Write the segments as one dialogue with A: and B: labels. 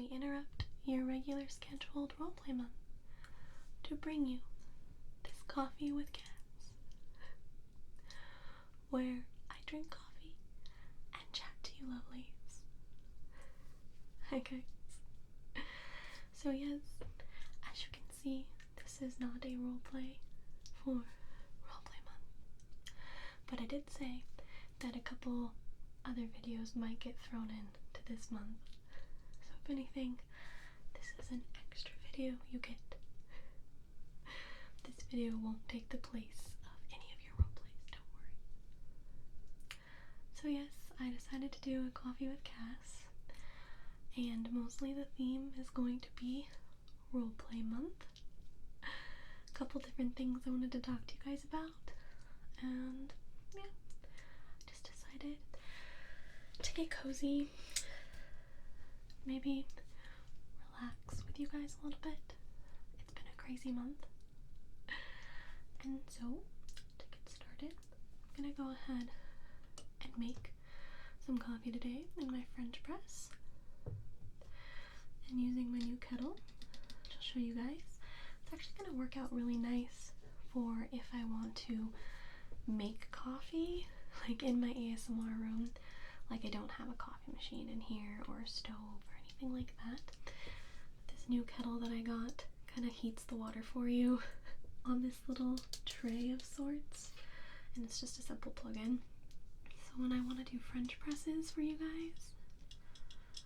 A: we interrupt your regular scheduled roleplay month to bring you this Coffee with Cats, where I drink coffee and chat to you lovelies. Hi guys. So yes, as you can see, this is not a roleplay for roleplay month, but I did say that a couple other videos might get thrown in to this month. So if anything, this is an extra video you get. This video won't take the place of any of your roleplays, don't worry. So yes, I decided to do a Coffee with Cass, and mostly the theme is going to be roleplay month. A couple different things I wanted to talk to you guys about, and yeah, just decided to get cozy, maybe relax with you guys a little bit. It's been a crazy month. And so, to get started, I'm gonna go ahead and make some coffee today in my French press. And using my new kettle, which I'll show you guys. It's actually gonna work out really nice for if I want to make coffee, like in my ASMR room. Like I don't have a coffee machine in here or a stove or anything like that. This new kettle that I got kind of heats the water for you on this little tray of sorts, and it's just a simple plug-in. So when I want to do French presses for you guys,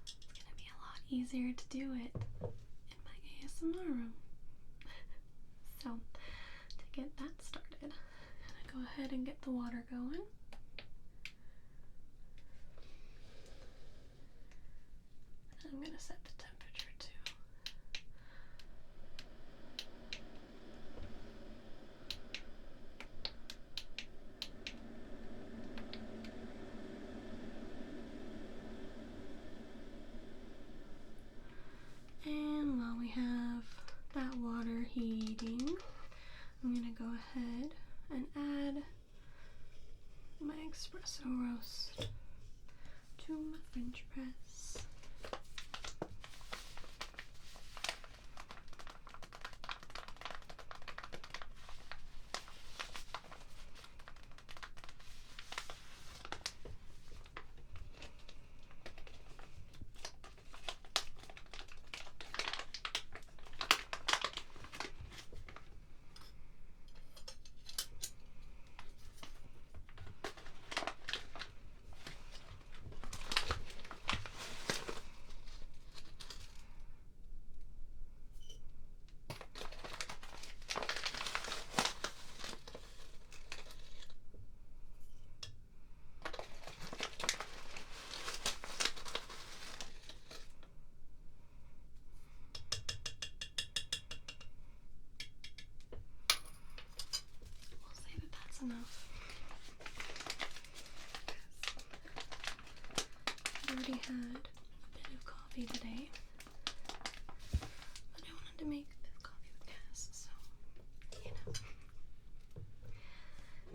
A: it's gonna be a lot easier to do it in my ASMR room. So to get that started, I'm gonna go ahead and get the water going. I'm gonna set the temperature too. And while we have that water heating, I'm gonna go ahead and add my espresso roast to my French press. Enough. I already had a bit of coffee today, but I wanted to make this coffee with Cass, so you know.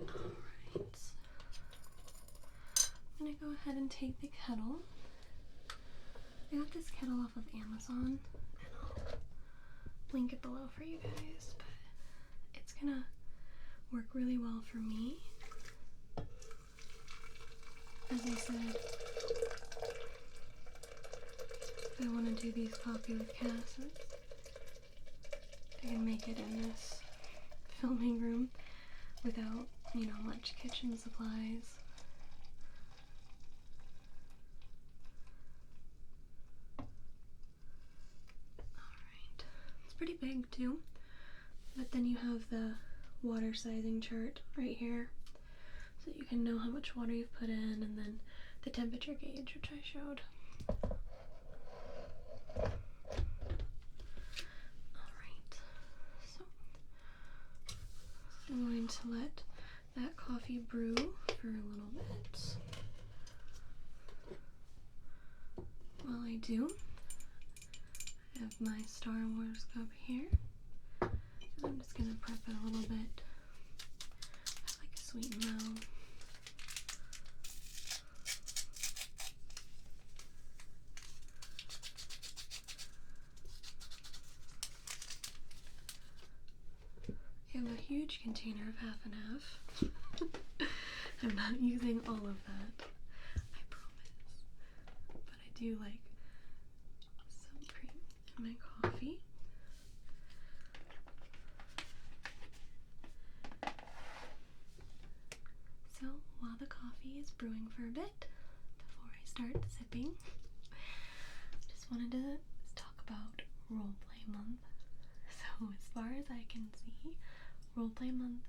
A: Alright. I'm gonna go ahead and take the kettle. I got this kettle off of Amazon, and I'll link it below for you guys, but it's gonna work really well for me. As I said, if I want to do these Coffee with Cass, I can make it in this filming room without, you know, much kitchen supplies. Alright, it's pretty big too, but then you have the water sizing chart right here, so you can know how much water you've put in, and then the temperature gauge, which I showed. Alright, so I'm going to let that coffee brew for a little bit. While I do, I have my Star Wars cup here. I'm just gonna prep it a little bit. I like a sweet and low. huge container of half and half. I'm not using all of that, I promise. But I do like some cream in my coffee. So while the coffee is brewing for a bit, before I start sipping, just wanted to talk about Roleplay Month. So as far as I can see, Roleplay Month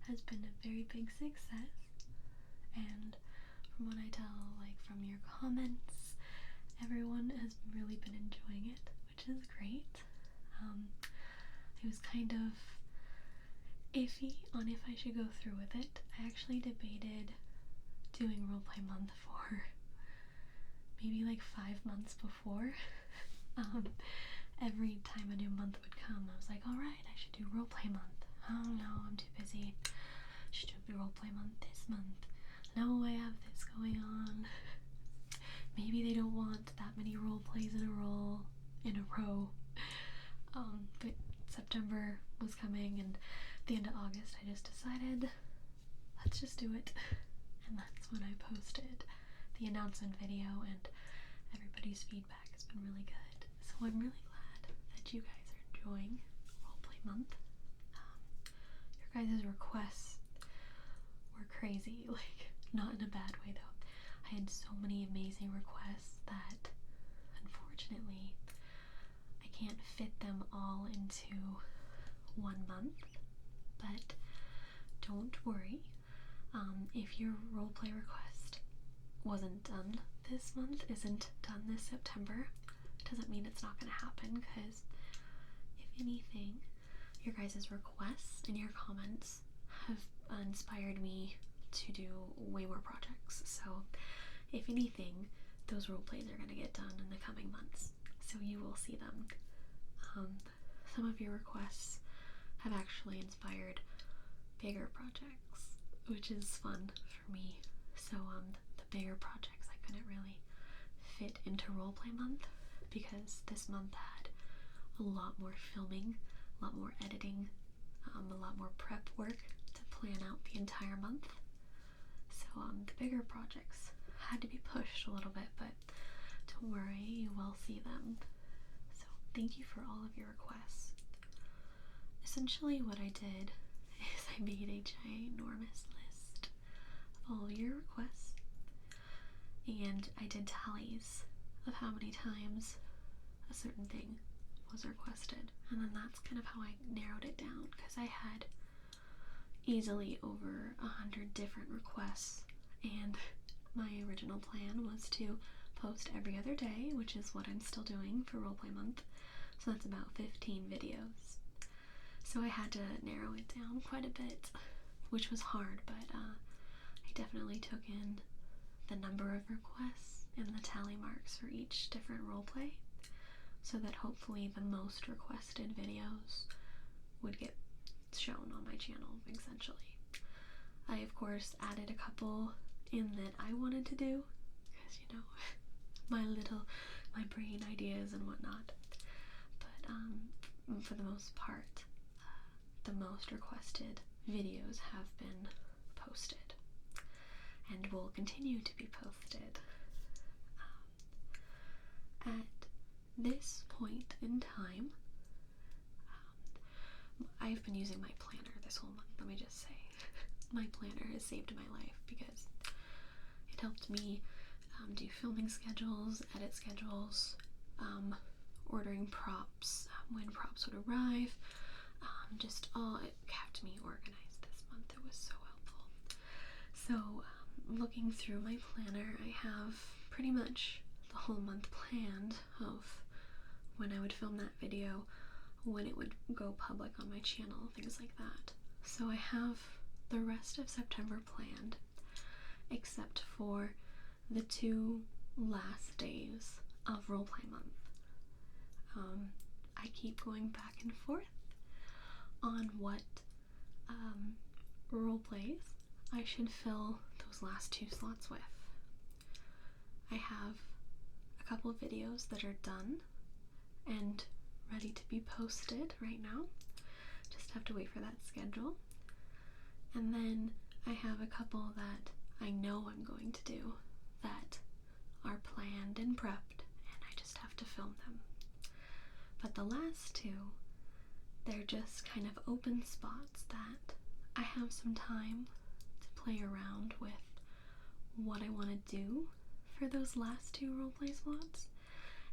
A: has been a very big success, and from what I tell, like from your comments, everyone has really been enjoying it, which is great. I was kind of iffy on if I should go through with it. I actually debated doing Roleplay Month for maybe like 5 months before. Every time a new month would come, I was like, alright, I should do Roleplay Month. Oh no, I'm too busy. I should do Roleplay Month this month. No, I have this going on. Maybe they don't want that many roleplays in a row. But September was coming, and at the end of August I just decided, let's just do it. And that's when I posted the announcement video, and everybody's feedback has been really good. So I'm really glad that you guys are enjoying Roleplay Month. Your guys' requests were crazy, like, not in a bad way though. I had so many amazing requests that, unfortunately, I can't fit them all into 1 month, but don't worry. If your roleplay request wasn't done this month, isn't done this September, doesn't mean it's not going to happen, because if anything, your guys' requests and your comments have inspired me to do way more projects. So if anything, those roleplays are going to get done in the coming months, so you will see them. Some of your requests have actually inspired bigger projects, which is fun for me. So the bigger projects I couldn't really fit into Roleplay Month, because this month had a lot more filming, a lot more editing, a lot more prep work to plan out the entire month. So the bigger projects had to be pushed a little bit, but don't worry, you will see them. So thank you for all of your requests. Essentially what I did is I made a ginormous list of all your requests, and I did tallies of how many times a certain thing was requested, and then that's kind of how I narrowed it down, because I had easily over 100 different requests, and my original plan was to post every other day, which is what I'm still doing for Roleplay Month, so that's about 15 videos. So I had to narrow it down quite a bit, which was hard, but I definitely took in the number of requests and the tally marks for each different roleplay, so that hopefully the most requested videos would get shown on my channel, essentially. I, of course, added a couple in that I wanted to do, because, you know, my brain ideas and whatnot. But for the most part, the most requested videos have been posted and will continue to be posted. At this point in time, I've been using my planner this whole month, let me just say. My planner has saved my life, because it helped me do filming schedules, edit schedules, ordering props, when props would arrive, just all, it kept me organized this month. It was so helpful. So looking through my planner, I have pretty much the whole month planned of when I would film that video, when it would go public on my channel, things like that. So I have the rest of September planned, except for the 2 last days of Roleplay Month. I keep going back and forth on what roleplays I should fill those last 2 slots with. I have a couple of videos that are done and ready to be posted right now. Just have to wait for that schedule. And then I have a couple that I know I'm going to do that are planned and prepped, and I just have to film them. But the last two, they're just kind of open spots that I have some time to play around with what I want to do for those last two roleplay slots.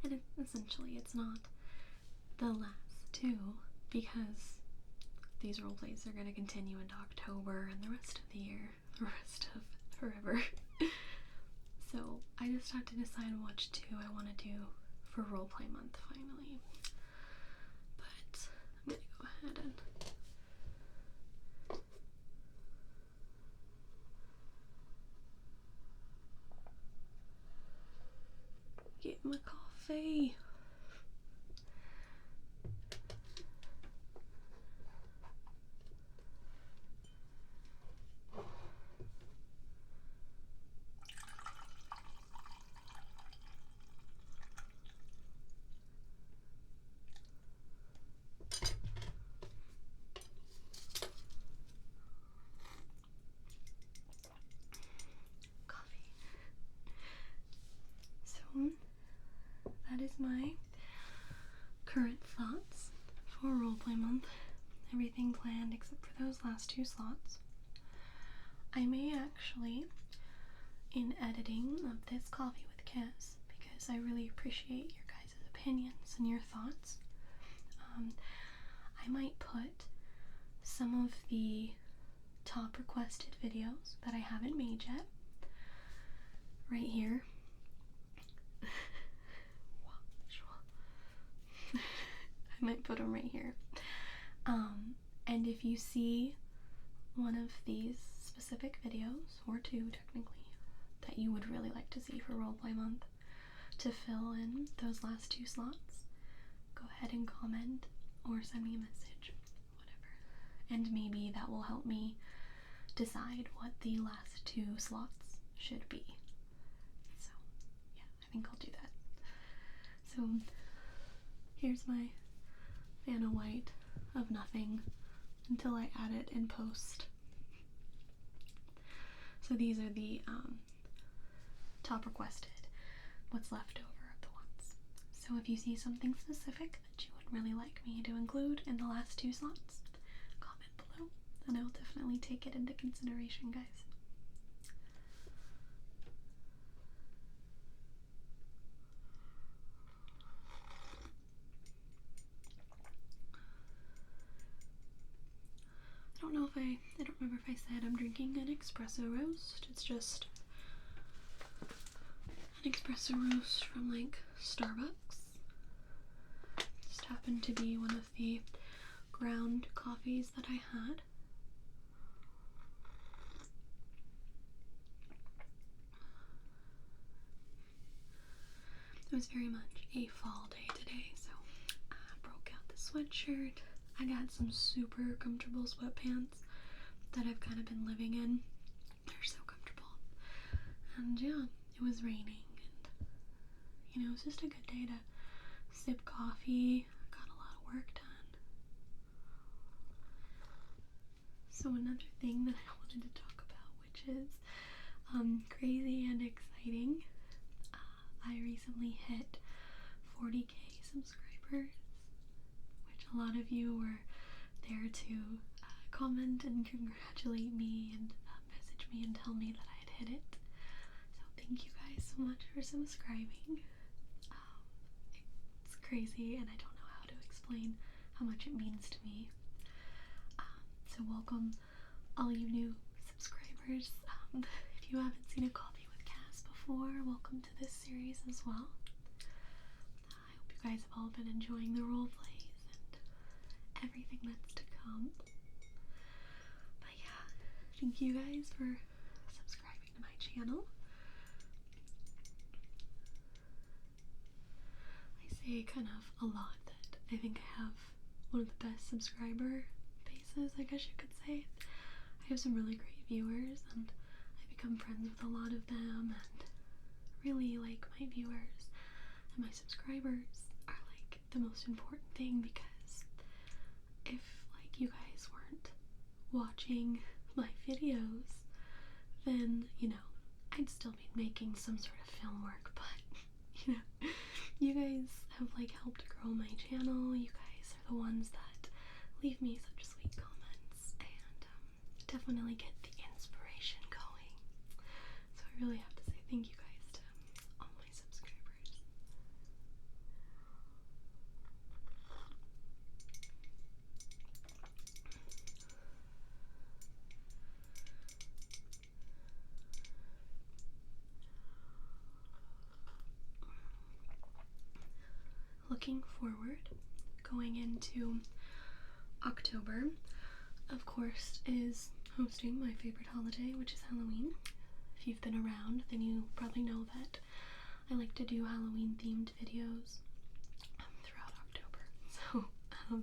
A: And essentially it's not the last two, because these roleplays are going to continue into October and the rest of the year, the rest of forever. So I just have to decide which two I want to do for roleplay month finally. But I'm going to go ahead and get my coffee. That is my current thoughts for roleplay month. Everything planned except for those last two slots. I may actually, in editing of this Coffee with Kiss, because I really appreciate your guys' opinions and your thoughts, I might put some of the top requested videos that I haven't made yet right here. I might put them right here. And if you see one of these specific videos, or two technically, that you would really like to see for roleplay month to fill in those last two slots, go ahead and comment or send me a message, whatever. And maybe that will help me decide what the last two slots should be. So yeah, I think I'll do that. So here's my Vanna White of nothing until I add it in post. So these are the top requested, what's left over of the ones. So if you see something specific that you would really like me to include in the last two slots, comment below and I'll definitely take it into consideration, guys. I don't remember if I said I'm drinking an espresso roast. It's just an espresso roast from like Starbucks. Just happened to be one of the ground coffees that I had. It was very much a fall day today, so I broke out the sweatshirt. I got some super comfortable sweatpants that I've kind of been living in. They're so comfortable. And yeah, it was raining, and you know, it was just a good day to sip coffee. Got a lot of work done. So another thing that I wanted to talk about, which is crazy and exciting, I recently hit 40k subscribers, which a lot of you were there to comment and congratulate me and message me and tell me that I had hit it. So thank you guys so much for subscribing. It's crazy and I don't know how to explain how much it means to me. So welcome all you new subscribers. If you haven't seen a Coffee with Cass before, welcome to this series as well. I hope you guys have all been enjoying the role plays and everything that's to come. But yeah, thank you guys for subscribing to my channel. I say kind of a lot that I think I have one of the best subscriber bases, I guess you could say. I have some really great viewers and I become friends with a lot of them and really like my viewers and my subscribers are like the most important thing, because if like you guys weren't watching my videos, then, you know, I'd still be making some sort of film work, but, you know, you guys have, like, helped grow my channel. You guys are the ones that leave me such sweet comments and definitely get the inspiration going. So I really have to say thank you guys to all my subscribers. Looking forward, going into October, of course, is hosting my favorite holiday, which is Halloween. If you've been around, then you probably know that I like to do Halloween themed videos throughout October. So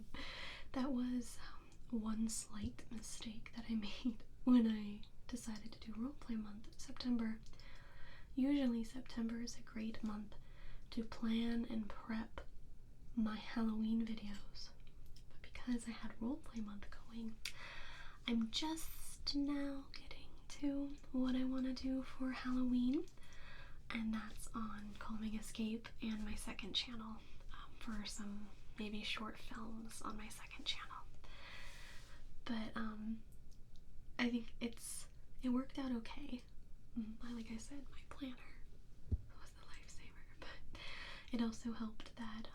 A: that was one slight mistake that I made when I decided to do roleplay month in September. Usually September is a great month to plan and prep my Halloween videos, but because I had roleplay month going, I'm just now getting to what I want to do for Halloween, and that's on CalmingEscape and my second channel, for some maybe short films on my second channel. But I think it worked out okay. Like I said, my planner was the lifesaver, but it also helped that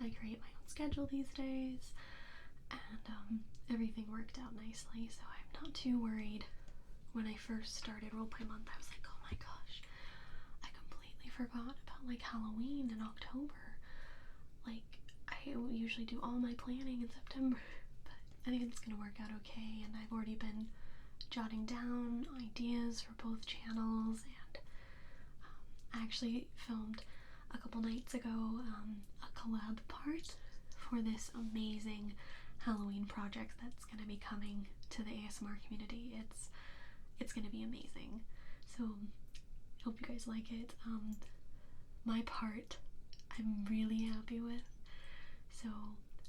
A: I create my own schedule these days, and everything worked out nicely, so I'm not too worried. When I first started roleplay month, I was like, oh my gosh, I completely forgot about like Halloween in October. Like, I usually do all my planning in September, but I think it's gonna work out okay, and I've already been jotting down ideas for both channels, and I actually filmed a couple nights ago a collab part for this amazing Halloween project that's going to be coming to the ASMR community. It's going to be amazing, so I hope you guys like it. My part I'm really happy with, so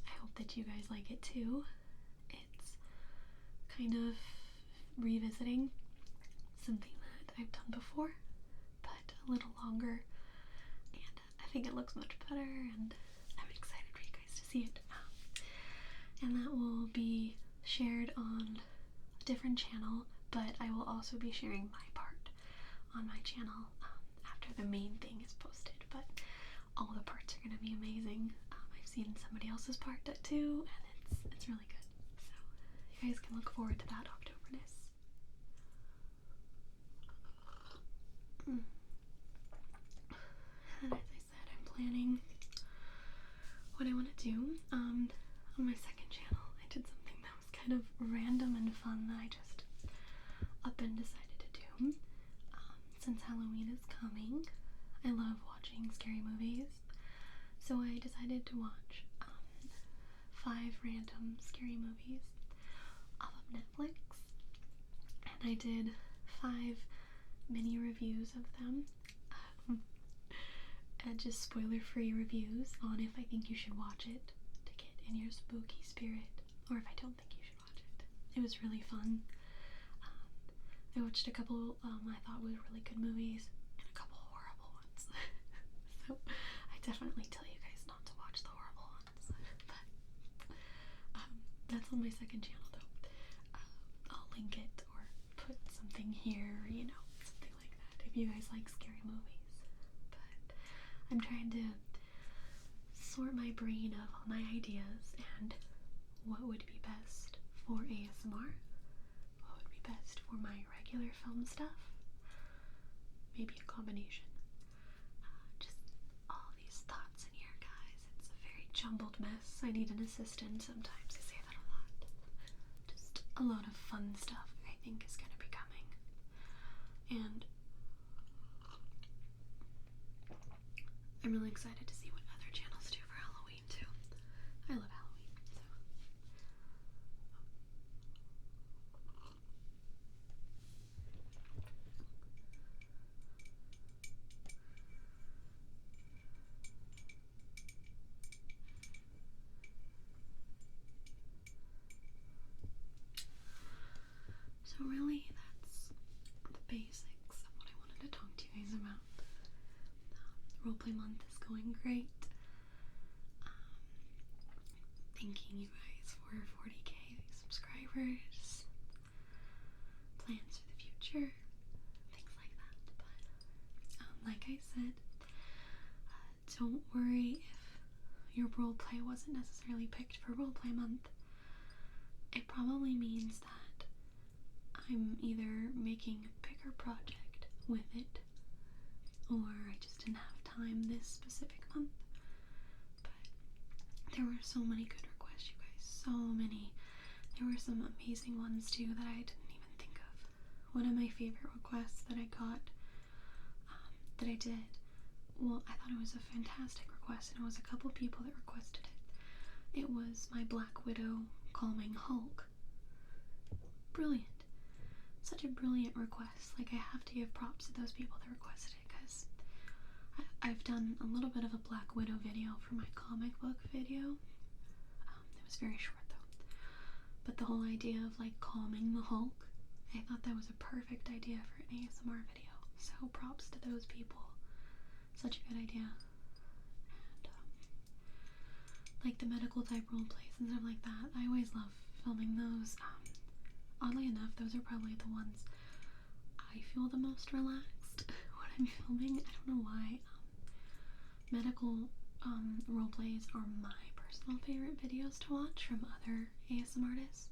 A: I hope that you guys like it too. It's kind of revisiting something that I've done before, but a little longer, and I think it looks much better, and I'm excited for you guys to see it. And that will be shared on a different channel, but I will also be sharing my part on my channel after the main thing is posted. But all the parts are going to be amazing. I've seen somebody else's part too, and it's really good. So you guys can look forward to that Octoberness. And as I said, I'm planning what I want to do. On my second channel, I did something that was kind of random and fun that I just up and decided to do. Since Halloween is coming, I love watching scary movies, so I decided to watch 5 random scary movies off of Netflix, and I did 5 mini reviews of them. And just spoiler-free reviews on if I think you should watch it to get in your spooky spirit, or if I don't think you should watch it. It was really fun. I watched a couple I thought were really good movies, and a couple horrible ones. So I definitely tell you guys not to watch the horrible ones. But that's on my second channel though. I'll link it or put something here, you know, something like that, if you guys like scary movies. I'm trying to sort my brain of all my ideas and what would be best for ASMR, what would be best for my regular film stuff, maybe a combination. Just all these thoughts in here, guys. It's a very jumbled mess. I need an assistant sometimes. I say that a lot. Just a lot of fun stuff I think is going to be coming. And I'm really excited to see what other channels do for Halloween too. I love Halloween, so. So really, that's the basics of what I wanted to talk to you guys about. Roleplay month is going great. Thanking you guys for 40k subscribers, plans for the future, things like that. But like I said, don't worry if your roleplay wasn't necessarily picked for roleplay month. It probably means that I'm either making a bigger project with it, or I just didn't have time this specific month. But there were so many good requests, you guys, so many. There were some amazing ones too that I didn't even think of. One of my favorite requests that I got, that I did, well, I thought it was a fantastic request, and it was a couple people that requested it. It was my Black Widow Calming Hulk. Brilliant. Such a brilliant request. Like, I have to give props to those people that requested it, because I've done a little bit of a Black Widow video for my comic book video. It was very short though. But the whole idea of like calming the Hulk, I thought that was a perfect idea for an ASMR video. So props to those people. Such a good idea. And like the medical type role plays and stuff like that, I always love filming those. Oddly enough, those are probably the ones I feel the most relaxed when I'm filming. I don't know why. Medical role plays are my personal favorite videos to watch from other ASMR artists.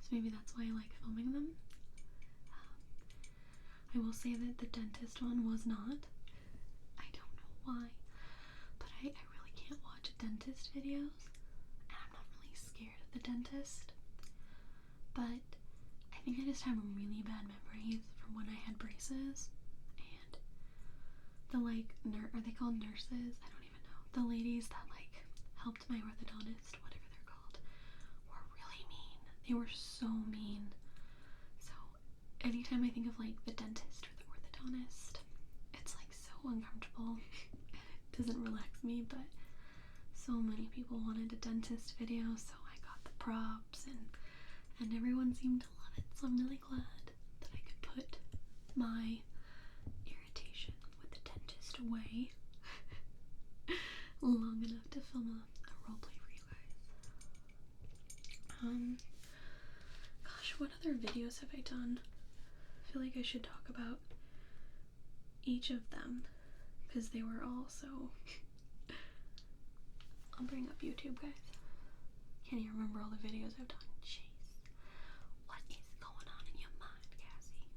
A: So maybe that's why I like filming them. I will say that the dentist one was not. I don't know why, but I really can't watch dentist videos, and I'm not really scared of the dentist, but I think I just have really bad memories from when I had braces, and the like, are they called nurses? I don't even know. The ladies that like helped my orthodontist, whatever they're called, were really mean. They were so mean. So anytime I think of like the dentist or the orthodontist, it's like so uncomfortable. It doesn't relax me, but so many people wanted a dentist video, so I got the props, and everyone seemed to love it. So I'm really glad that I could put my irritation with the dentist away long enough to film a roleplay for you guys. Gosh, what other videos have I done? I feel like I should talk about each of them, because they were all so... I'll bring up YouTube, guys. Can't even remember all the videos I've done. Jeez. What is going on in your mind, Cassie?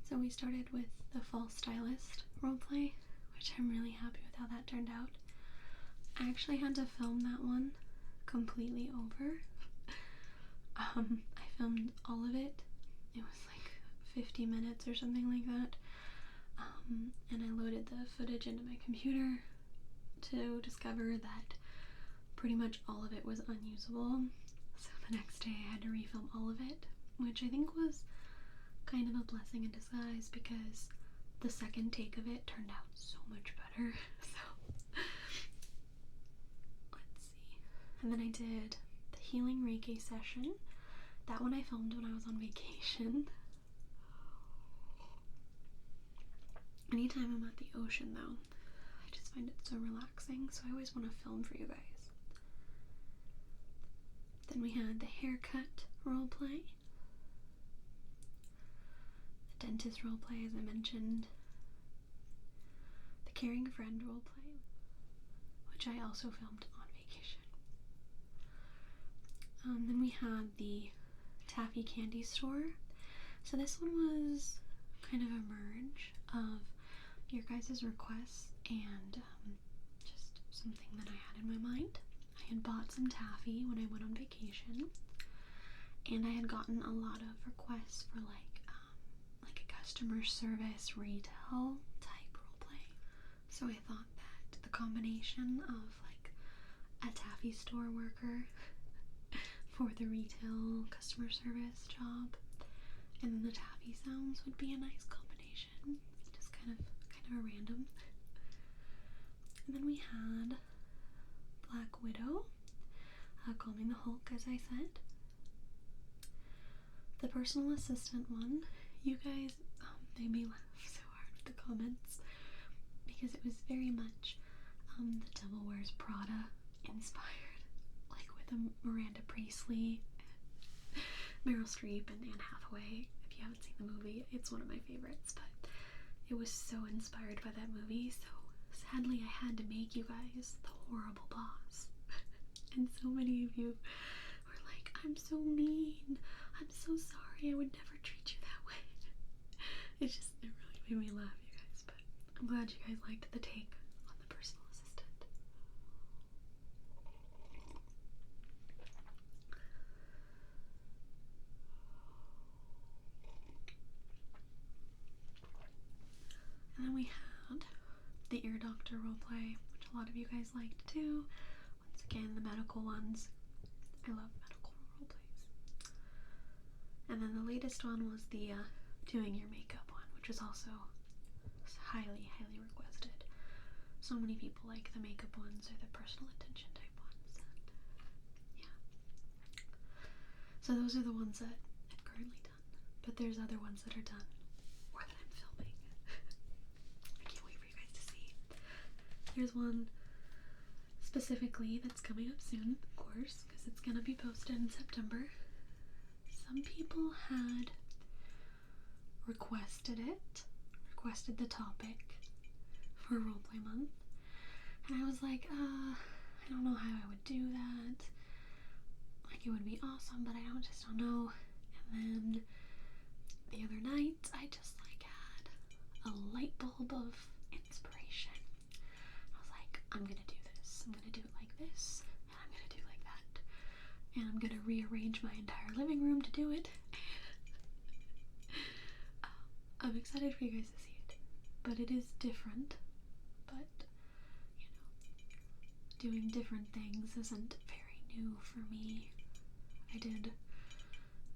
A: So we started with the false stylist roleplay, which I'm really happy with how that turned out. I actually had to film that one completely over. I filmed all of it. It was like 50 minutes or something like that. And I loaded the footage into my computer to discover that pretty much all of it was unusable. So the next day I had to refilm all of it, which I think was kind of a blessing in disguise, because the second take of it turned out so much better. So let's see. And then I did the healing Reiki session. That one I filmed when I was on vacation. Anytime I'm at the ocean though, I just find it so relaxing, so I always want to film for you guys. Then we had the haircut roleplay, the dentist roleplay, as I mentioned, the caring friend roleplay, which I also filmed on vacation. Then we had the taffy candy store. So this one was kind of a merge of your guys' requests and just something that I had in my mind. I had bought some taffy when I went on vacation, and I had gotten a lot of requests for like a customer service retail type roleplay. So I thought that the combination of like a taffy store worker for the retail customer service job and then the taffy sounds would be a nice combination. Just kind of a random. And then we had Black Widow, Calming the Hulk, as I said. The personal assistant one, you guys made me laugh so hard with the comments because it was very much The Devil Wears Prada inspired, like with a Miranda Priestley, Meryl Streep, and Anne Hathaway. If you haven't seen the movie, it's one of my favorites, but it was so inspired by that movie, so sadly I had to make you guys the horrible boss. And so many of you were like, I'm so mean, I'm so sorry, I would never treat you that way. It really made me laugh, you guys, but I'm glad you guys liked the take on the personal assistant. And then we had the Ear Doctor roleplay, which a lot of you guys liked too. Once again, the medical ones. I love medical roleplays. And then the latest one was the doing your makeup one, which was also highly, highly requested. So many people like the makeup ones or the personal attention type ones. And yeah. So those are the ones that I've currently done. But there's other ones that are done or that I'm filming. I can't wait for you guys to see. There's one specifically that's coming up soon, of course, because it's gonna be posted in September. Some people had requested the topic for Roleplay Month, and I was like, I don't know how I would do that. Like, it would be awesome, but I just don't know. And then the other night, I just like had a light bulb of inspiration. I was like, I'm gonna do this. I'm gonna do it like this, and I'm gonna do it like that, and I'm gonna rearrange my entire living room to do it. I'm excited for you guys to see it, but it is different. But, you know, doing different things isn't very new for me. I did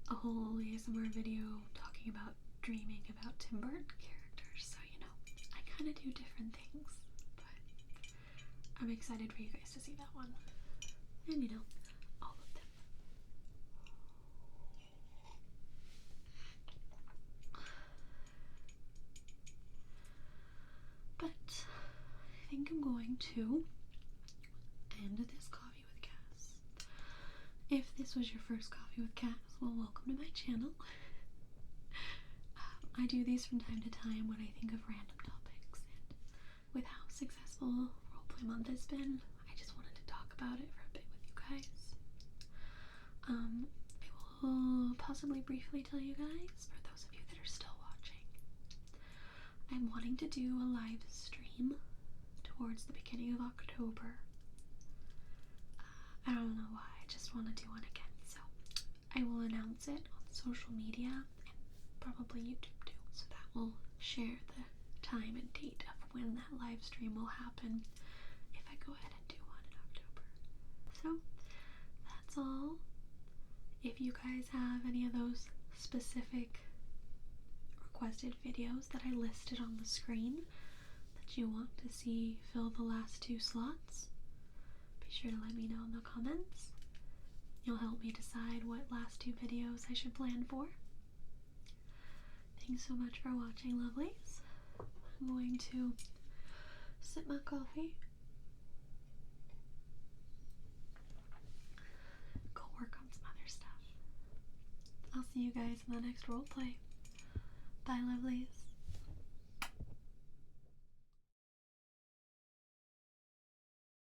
A: a whole ASMR video talking about dreaming about Tim Burton characters, so, you know, I kind of do different things, but I'm excited for you guys to see that one, and, you know, all of them. But I think I'm going to end this coffee with Cass. If this was your first coffee with Cass, well, welcome to my channel. I do these from time to time when I think of random topics, and with how successful Roleplay Month has been, I just wanted to talk about it for a bit with you guys. I will possibly briefly tell you guys, for those of you that are still watching, I'm wanting to do a live stream towards the beginning of October. I don't know why, I just want to do one again, so I will announce it on social media and probably YouTube too, so that will share the time and date of when that live stream will happen if I go ahead and do one in October. So that's all. If you guys have any of those specific requested videos that I listed on the screen that you want to see fill the last 2 slots, be sure to let me know in the comments. You'll help me decide what last 2 videos I should plan for. Thanks so much for watching, lovelies. I'm going to sip my coffee, go work on some other stuff. I'll see you guys in the next roleplay. Bye, lovelies.